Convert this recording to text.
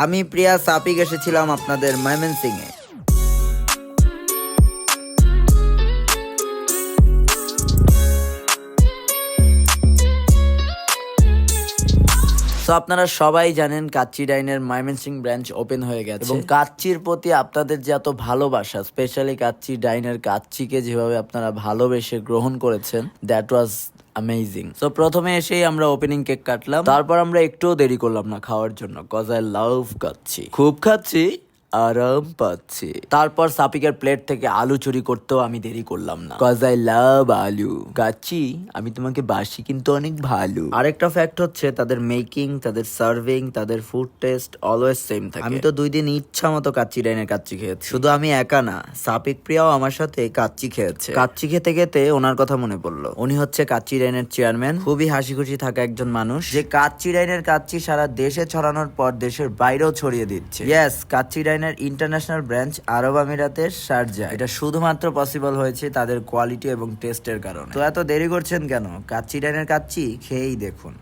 আমি প্রিয়া সাপিক এসেছিলাম আপনাদের ময়মনসিংহে। তো আপনারা সবাই জানেন কাচ্চি ডাইনের ময়মনসিং ব্রাঞ্চ ওপেন হয়ে গেছে এবং কাচ্চির প্রতি আপনাদের যে এত ভালোবাসা, স্পেশালি কাচ্চি ডাইনের কাচ্চিকে যেভাবে আপনারা ভালোবেসে গ্রহণ করেছেন, দ্যাট ওয়াজ অ্যামেজিং। সো প্রথমে এসেই আমরা ওপেনিং কেক কাটলাম, তারপর আমরা একটুও দেরি করলাম না খাওয়ার জন্য, কজ আই লাভ কাচ্চি, খুব খাচ্ছি, আরাম পাচ্ছি। তারপর সাপিকের প্লেট থেকে আলু চুরি করতেও আমি দেরি করলাম না, কজ আই লাভ আলু। কাচ্চি আমি তোমাকে বাসি কিন্তু অনেক ভালো। আরেকটা ফ্যাক্ট হচ্ছে তাদের মেকিং, তাদের সার্ভিং, তাদের ফুড টেস্ট অলওয়েজ সেম থাকে। আমি তো 2 দিন ইচ্ছা মতো কাচ্চি ডাইনের কাচ্চি খেয়েছি। শুধু আমি একা না, সাপিক প্রিয়াও আমার সাথে কাচ্চি খেয়েছে। কাচ্চি খেতে খেতে ওনার কথা মনে পড়লো। উনি হচ্ছে কাচ্চি ডাইনের চেয়ারম্যান, খুবই হাসি খুশি থাকা একজন মানুষ, যে কাচ্চি ডাইনের কাচ্চি সারা দেশে ছড়ানোর পর দেশের বাইরেও ছড়িয়ে দিচ্ছে। ইয়েস, কাচ্চি ডাইনের ইন্টারন্যাশনাল ব্রাঞ্চ আরব আমিরাতের শারজা। এটা শুধুমাত্র পসিবল হয়েছে তাদের কোয়ালিটি এবং টেস্টের কারণে। তো এত দেরি করছেন কেন? কাচ্চি ডাইনের কাচ্চি খেয়েই দেখুন।